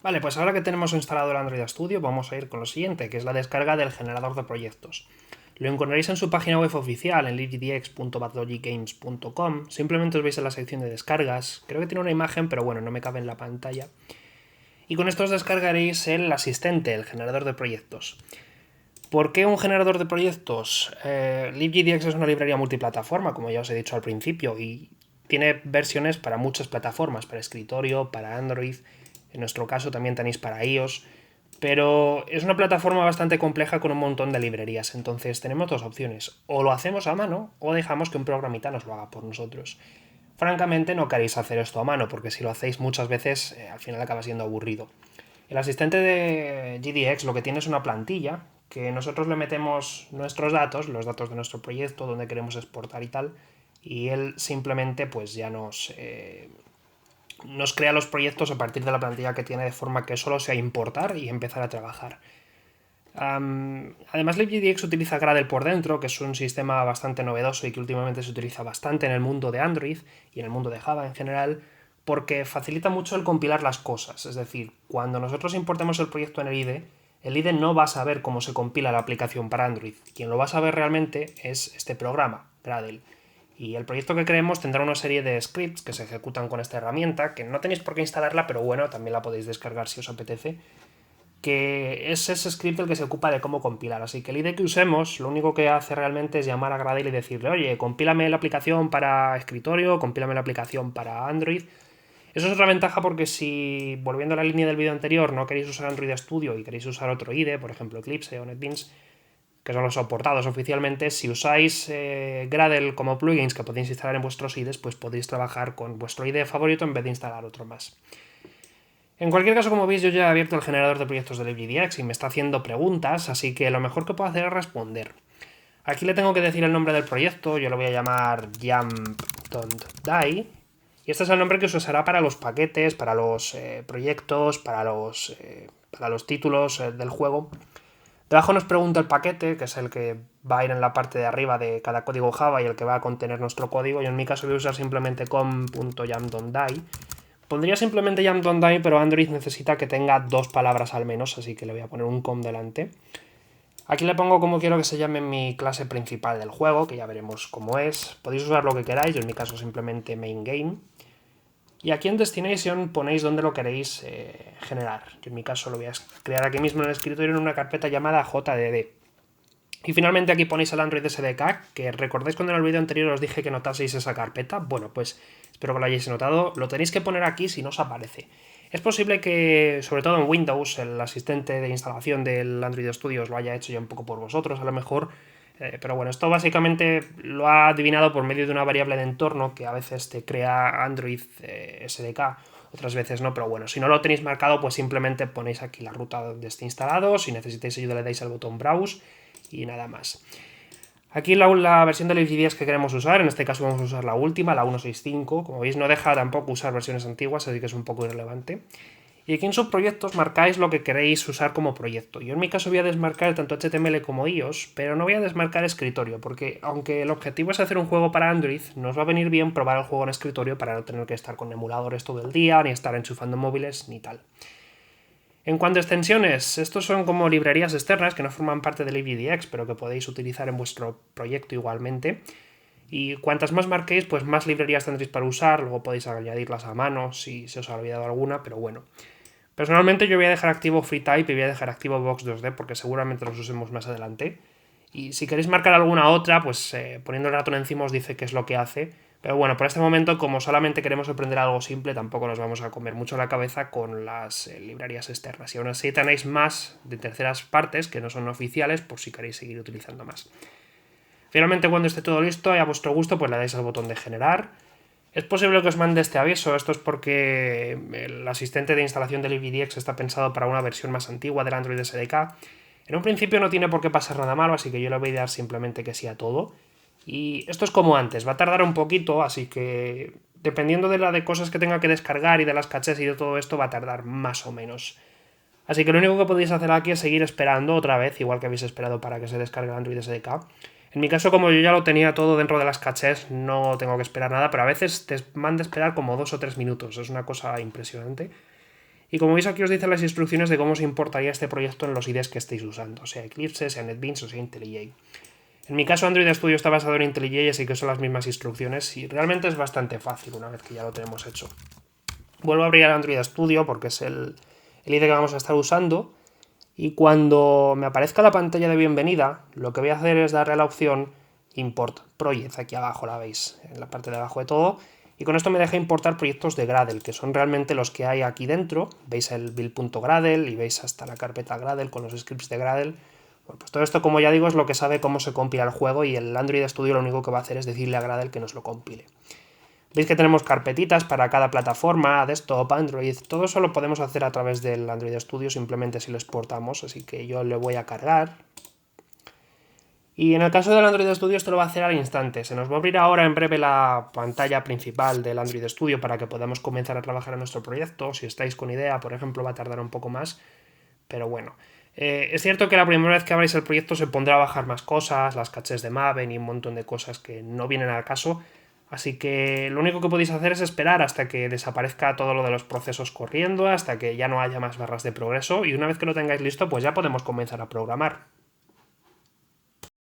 Vale, pues ahora que tenemos instalado el Android Studio, vamos a ir con lo siguiente, que es la descarga del generador de proyectos. Lo encontraréis en su página web oficial, en libgdx.badlogicgames.com. Simplemente os vais a la sección de descargas. Creo que tiene una imagen, pero bueno, no me cabe en la pantalla. Y con esto os descargaréis el asistente, el generador de proyectos. ¿Por qué un generador de proyectos? libgdx es una librería multiplataforma, como ya os he dicho al principio, y tiene versiones para muchas plataformas, para escritorio, para Android, en nuestro caso también tenéis para iOS, pero es una plataforma bastante compleja con un montón de librerías, entonces tenemos dos opciones, o lo hacemos a mano o dejamos que un programita nos lo haga por nosotros. Francamente no queréis hacer esto a mano, porque si lo hacéis muchas veces al final acaba siendo aburrido. El asistente de GDX lo que tiene es una plantilla que nosotros le metemos nuestros datos, los datos de nuestro proyecto, donde queremos exportar y tal, y él simplemente pues ya nos crea los proyectos a partir de la plantilla que tiene de forma que solo sea importar y empezar a trabajar. Además, libgdx utiliza Gradle por dentro, que es un sistema bastante novedoso y que últimamente se utiliza bastante en el mundo de Android y en el mundo de Java en general, porque facilita mucho el compilar las cosas. Es decir, cuando nosotros importemos el proyecto en el IDE no va a saber cómo se compila la aplicación para Android. Quien lo va a saber realmente es este programa, Gradle. Y el proyecto que creemos tendrá una serie de scripts que se ejecutan con esta herramienta, que no tenéis por qué instalarla, pero bueno, también la podéis descargar si os apetece, que es ese script el que se ocupa de cómo compilar. Así que el IDE que usemos, lo único que hace realmente es llamar a Gradle y decirle, oye, compílame la aplicación para escritorio, compílame la aplicación para Android. Eso es otra ventaja porque si, volviendo a la línea del vídeo anterior, no queréis usar Android Studio y queréis usar otro IDE, por ejemplo Eclipse o NetBeans, que son los soportados oficialmente, si usáis Gradle como plugins que podéis instalar en vuestros IDEs, pues podéis trabajar con vuestro IDE favorito en vez de instalar otro más. En cualquier caso, como veis, yo ya he abierto el generador de proyectos de libgdx y me está haciendo preguntas, así que lo mejor que puedo hacer es responder. Aquí le tengo que decir el nombre del proyecto, yo lo voy a llamar jump.die, y este es el nombre que se usará para los paquetes, para los proyectos, para los títulos del juego. Debajo nos pregunta el paquete, que es el que va a ir en la parte de arriba de cada código Java y el que va a contener nuestro código. Yo en mi caso voy a usar simplemente com.jam.die. Pondría simplemente jam.die, pero Android necesita que tenga dos palabras al menos, así que le voy a poner un com delante. Aquí le pongo como quiero que se llame mi clase principal del juego, que ya veremos cómo es. Podéis usar lo que queráis, yo en mi caso simplemente main game. Y aquí en Destination ponéis dónde lo queréis generar. Yo en mi caso lo voy a crear aquí mismo en el escritorio en una carpeta llamada JDD. Y finalmente aquí ponéis el Android SDK, que recordáis cuando en el vídeo anterior os dije que notaseis esa carpeta. Bueno, pues espero que lo hayáis notado. Lo tenéis que poner aquí si no os aparece. Es posible que, sobre todo en Windows, el asistente de instalación del Android Studio os lo haya hecho ya un poco por vosotros, a lo mejor. Pero bueno, esto básicamente lo ha adivinado por medio de una variable de entorno que a veces te crea Android SDK, otras veces no, pero bueno, si no lo tenéis marcado, pues simplemente ponéis aquí la ruta donde esté instalado. Si necesitáis ayuda, le dais al botón Browse y nada más. Aquí la versión de libgdx que queremos usar, en este caso vamos a usar la última, la 1.6.5. Como veis, no deja tampoco usar versiones antiguas, así que es un poco irrelevante. Y aquí en subproyectos marcáis lo que queréis usar como proyecto. Yo en mi caso voy a desmarcar tanto HTML como iOS, pero no voy a desmarcar escritorio, porque aunque el objetivo es hacer un juego para Android, nos va a venir bien probar el juego en escritorio para no tener que estar con emuladores todo el día, ni estar enchufando móviles, ni tal. En cuanto a extensiones, estos son como librerías externas que no forman parte de libgdx, pero que podéis utilizar en vuestro proyecto igualmente. Y cuantas más marquéis, pues más librerías tendréis para usar, luego podéis añadirlas a mano si se os ha olvidado alguna, pero bueno. Personalmente yo voy a dejar activo FreeType y voy a dejar activo Box2D porque seguramente los usemos más adelante. Y si queréis marcar alguna otra, pues poniendo el ratón encima os dice qué es lo que hace. Pero bueno, por este momento, como solamente queremos aprender algo simple, tampoco nos vamos a comer mucho la cabeza con las librerías externas. Y aún así tenéis más de terceras partes que no son oficiales por si queréis seguir utilizando más. Finalmente, cuando esté todo listo y a vuestro gusto, pues le dais al botón de generar. Es posible que os mande este aviso, esto es porque el asistente de instalación de libgdx está pensado para una versión más antigua del Android SDK. En un principio no tiene por qué pasar nada malo, así que yo le voy a dar simplemente que sí a todo. Y esto es como antes, va a tardar un poquito, así que dependiendo de la de cosas que tenga que descargar y de las cachés y de todo esto, va a tardar más o menos. Así que lo único que podéis hacer aquí es seguir esperando otra vez, igual que habéis esperado para que se descargue el Android SDK. En mi caso, como yo ya lo tenía todo dentro de las cachés, no tengo que esperar nada, pero a veces te manda a esperar como 2 o 3 minutos. Es una cosa impresionante. Y como veis aquí os dicen las instrucciones de cómo se importaría este proyecto en los IDEs que estéis usando, sea Eclipse, sea NetBeans o sea IntelliJ. En mi caso Android Studio está basado en IntelliJ, así que son las mismas instrucciones y realmente es bastante fácil una vez que ya lo tenemos hecho. Vuelvo a abrir el Android Studio porque es el IDE que vamos a estar usando y cuando me aparezca la pantalla de bienvenida lo que voy a hacer es darle a la opción Import Project, aquí abajo la veis, en la parte de abajo de todo, y con esto me deja importar proyectos de Gradle, que son realmente los que hay aquí dentro. Veis el build.gradle y veis hasta la carpeta Gradle con los scripts de Gradle. Bueno, pues todo esto, como ya digo, es lo que sabe cómo se compila el juego y el Android Studio lo único que va a hacer es decirle a Gradle que nos lo compile. Veis que tenemos carpetitas para cada plataforma, desktop, Android, todo eso lo podemos hacer a través del Android Studio simplemente si lo exportamos, así que yo le voy a cargar. Y en el caso del Android Studio esto lo va a hacer al instante. Se nos va a abrir ahora en breve la pantalla principal del Android Studio para que podamos comenzar a trabajar en nuestro proyecto. Si estáis con idea, por ejemplo, va a tardar un poco más, pero bueno. Es cierto que la primera vez que abráis el proyecto se pondrá a bajar más cosas, las caches de Maven y un montón de cosas que no vienen al caso, así que lo único que podéis hacer es esperar hasta que desaparezca todo lo de los procesos corriendo, hasta que ya no haya más barras de progreso y una vez que lo tengáis listo pues ya podemos comenzar a programar.